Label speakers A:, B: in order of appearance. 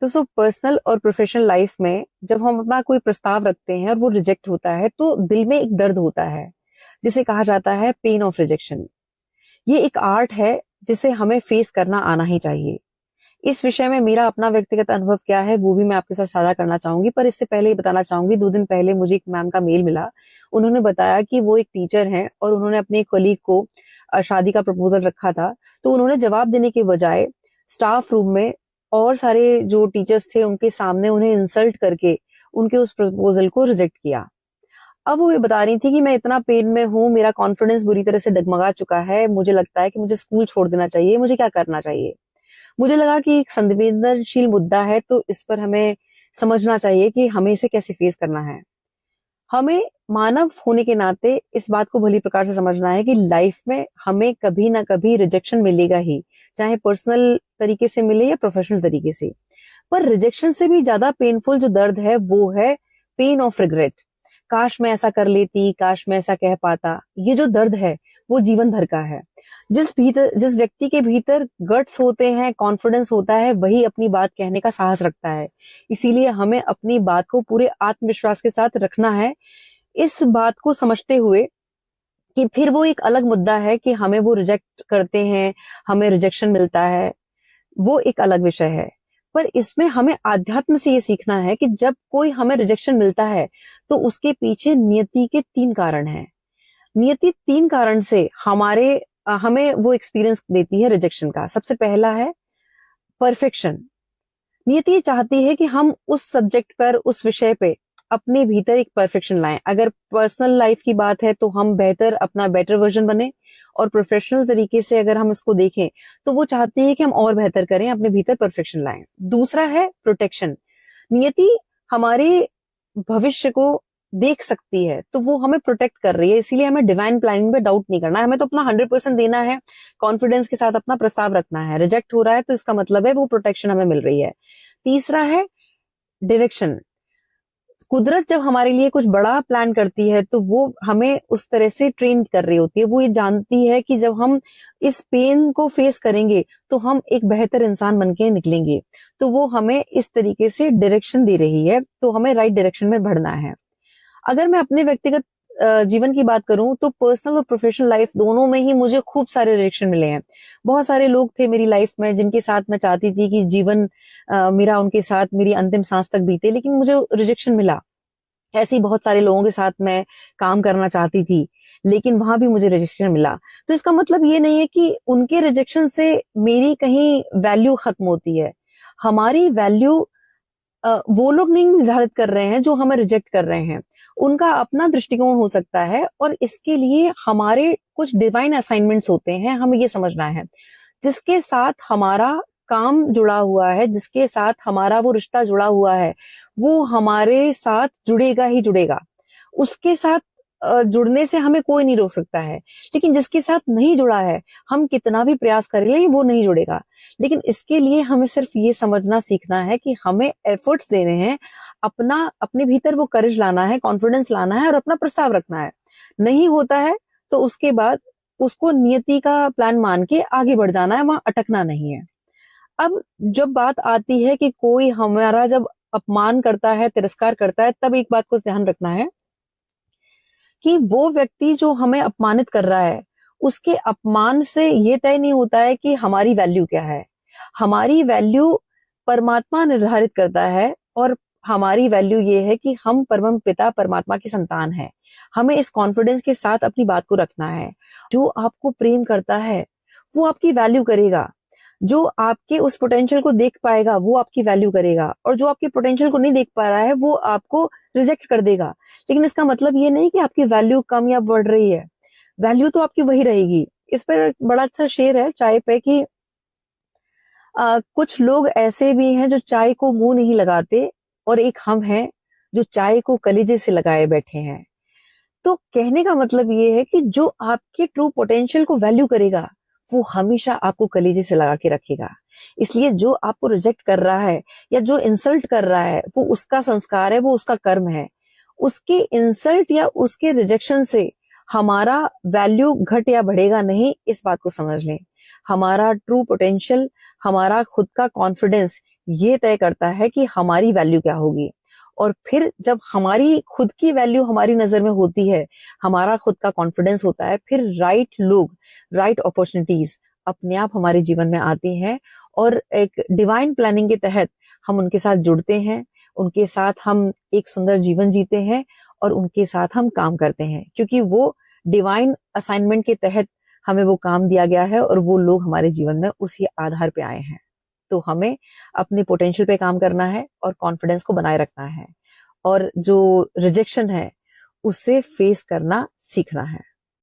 A: तो so personal और professional life में जब हम अपना कोई प्रस्ताव रखते हैं और वो रिजेक्ट होता है तो दिल में एक दर्द होता है जिसे कहा जाता है पेन ऑफ रिजेक्शन। ये एक आर्ट है जिसे हमें फेस करना आना ही चाहिए। इस विषय में मेरा अपना व्यक्तिगत अनुभव क्या है वो भी मैं आपके साथ साझा करना चाहूंगी, पर इससे पहले ही बताना चाहूंगी 2 दिन पहले मुझे एक मैम का मेल मिला। उन्होंने बताया कि वो एक टीचर हैं और उन्होंने अपने एक कलीग को शादी का प्रपोजल रखा था। तो उन्होंने जवाब देने के बजाय स्टाफ रूम में और सारे जो टीचर्स थे उनके सामने उन्हें इंसल्ट करके उनके उस प्रपोजल को रिजेक्ट किया। अब वो ये बता रही थी कि मैं इतना पेन में हूँ, मेरा कॉन्फिडेंस बुरी तरह से डगमगा चुका है, मुझे लगता है कि मुझे स्कूल छोड़ देना चाहिए, मुझे क्या करना चाहिए। मुझे लगा कि एक संवेदनशील मुद्दा है तो इस पर हमें समझना चाहिए कि हमें इसे कैसे फेस करना है। हमें मानव होने के नाते इस बात को भली प्रकार से समझना है कि लाइफ में हमें कभी ना कभी रिजेक्शन मिलेगा ही, चाहे पर्सनल तरीके से मिले या प्रोफेशनल तरीके से। पर रिजेक्शन से भी ज्यादा पेनफुल जो दर्द है वो है पेन ऑफ रिग्रेट। काश मैं ऐसा कर लेती, काश मैं ऐसा कह पाता। ये जो दर्द है वो जीवन भर का है। जिस व्यक्ति के भीतर गट्स होते हैं, कॉन्फिडेंस होता है, वही अपनी बात कहने का साहस रखता है। इसीलिए हमें अपनी बात को पूरे आत्मविश्वास के साथ रखना है, इस बात को समझते हुए कि फिर वो एक अलग मुद्दा है कि हमें वो रिजेक्ट करते हैं, हमें रिजेक्शन मिलता है, वो एक अलग विषय है। पर इसमें हमें आध्यात्म से ये सीखना है कि जब कोई हमें रिजेक्शन मिलता है तो उसके पीछे नियति के 3 कारण हैं। नियति 3 कारण से हमें वो एक्सपीरियंस देती है रिजेक्शन का। सबसे पहला है परफेक्शन। नियति चाहती है कि हम उस सब्जेक्ट पर, उस विषय पे अपने भीतर एक परफेक्शन लाएं। अगर पर्सनल लाइफ की बात है तो हम अपना बेटर वर्जन बने, और प्रोफेशनल तरीके से अगर हम इसको देखें तो वो चाहती है कि हम और बेहतर करें, अपने भीतर परफेक्शन लाएं। दूसरा है प्रोटेक्शन। नियति हमारे भविष्य को देख सकती है तो वो हमें प्रोटेक्ट कर रही है, इसीलिए हमें डिवाइन प्लानिंग पे डाउट नहीं करना है। हमें तो अपना 100% देना है, कॉन्फिडेंस के साथ अपना प्रस्ताव रखना है। रिजेक्ट हो रहा है तो इसका मतलब है वो प्रोटेक्शन हमें मिल रही है। तीसरा है डायरेक्शन। कुदरत जब हमारे लिए कुछ बड़ा प्लान करती है तो वो हमें उस तरह से ट्रेन कर रही होती है। वो ये जानती है कि जब हम इस पेन को फेस करेंगे तो हम एक बेहतर इंसान बन के निकलेंगे। तो वो हमें इस तरीके से डायरेक्शन दे रही है, तो हमें राइट डायरेक्शन में बढ़ना है। अगर मैं अपने व्यक्तिगत जीवन की बात करूं तो पर्सनल और प्रोफेशनल लाइफ दोनों में ही मुझे खूब सारे रिजेक्शन मिले हैं। बहुत सारे लोग थे मेरी लाइफ में जिनके साथ मैं चाहती थी कि जीवन मेरा उनके साथ मेरी अंतिम सांस तक बीते, लेकिन मुझे रिजेक्शन मिला। ऐसे ही बहुत सारे लोगों के साथ मैं काम करना चाहती थी, लेकिन वहां भी मुझे रिजेक्शन मिला। तो इसका मतलब ये नहीं है कि उनके रिजेक्शन से मेरी कहीं वैल्यू खत्म होती है। हमारी वैल्यू वो लोग नहीं निर्धारित कर रहे हैं जो हमें रिजेक्ट कर रहे हैं, उनका अपना दृष्टिकोण हो सकता है, और इसके लिए हमारे कुछ डिवाइन असाइनमेंट्स होते हैं, हमें ये समझना है। जिसके साथ हमारा काम जुड़ा हुआ है, जिसके साथ हमारा वो रिश्ता जुड़ा हुआ है, वो हमारे साथ जुड़ेगा ही जुड़ेगा। उसके साथ जुड़ने से हमें कोई नहीं रोक सकता है। लेकिन जिसके साथ नहीं जुड़ा है, हम कितना भी प्रयास कर लें वो नहीं जुड़ेगा। लेकिन इसके लिए हमें सिर्फ ये समझना सीखना है कि हमें एफर्ट्स देने हैं, अपने भीतर वो करेज लाना है, कॉन्फिडेंस लाना है और अपना प्रस्ताव रखना है। नहीं होता है तो उसके बाद उसको नियति का प्लान मान के आगे बढ़ जाना है, वहां अटकना नहीं है। अब जब बात आती है कि कोई हमारा जब अपमान करता है, तिरस्कार करता है, तब एक बात को ध्यान रखना है कि वो व्यक्ति जो हमें अपमानित कर रहा है, उसके अपमान से ये तय नहीं होता है कि हमारी वैल्यू क्या है। हमारी वैल्यू परमात्मा निर्धारित करता है, और हमारी वैल्यू ये है कि हम परम पिता परमात्मा की संतान है। हमें इस कॉन्फिडेंस के साथ अपनी बात को रखना है। जो आपको प्रेम करता है वो आपकी वैल्यू करेगा, जो आपके उस पोटेंशियल को देख पाएगा वो आपकी वैल्यू करेगा, और जो आपके पोटेंशियल को नहीं देख पा रहा है वो आपको रिजेक्ट कर देगा। लेकिन इसका मतलब ये नहीं कि आपकी वैल्यू कम या बढ़ रही है, वैल्यू तो आपकी वही रहेगी। इस पर एक बड़ा अच्छा शेर है चाय पे कि कुछ लोग ऐसे भी हैं जो चाय को मुंह नहीं लगाते, और एक हम हैं जो चाय को कलेजे से लगाए बैठे हैं। तो कहने का मतलब ये है कि जो आपके ट्रू पोटेंशियल को वैल्यू करेगा वो हमेशा आपको कलेजे से लगा के रखेगा। इसलिए जो आपको रिजेक्ट कर रहा है या जो इंसल्ट कर रहा है वो उसका संस्कार है, वो उसका कर्म है। उसके इंसल्ट या उसके रिजेक्शन से हमारा वैल्यू घट या बढ़ेगा नहीं, इस बात को समझ लें। हमारा ट्रू पोटेंशियल, हमारा खुद का कॉन्फिडेंस ये तय करता है कि हमारी वैल्यू क्या होगी। और फिर जब हमारी खुद की वैल्यू हमारी नजर में होती है, हमारा खुद का कॉन्फिडेंस होता है, फिर राइट लोग, राइट अपॉर्चुनिटीज अपने आप हमारे जीवन में आती हैं और एक डिवाइन प्लानिंग के तहत हम उनके साथ जुड़ते हैं, उनके साथ हम एक सुंदर जीवन जीते हैं और उनके साथ हम काम करते हैं, क्योंकि वो डिवाइन असाइनमेंट के तहत हमें वो काम दिया गया है और वो लोग हमारे जीवन में उसी आधार पे आए हैं। तो हमें अपने पोटेंशियल पे काम करना है और कॉन्फिडेंस को बनाए रखना है और जो रिजेक्शन है उससे फेस करना सीखना है।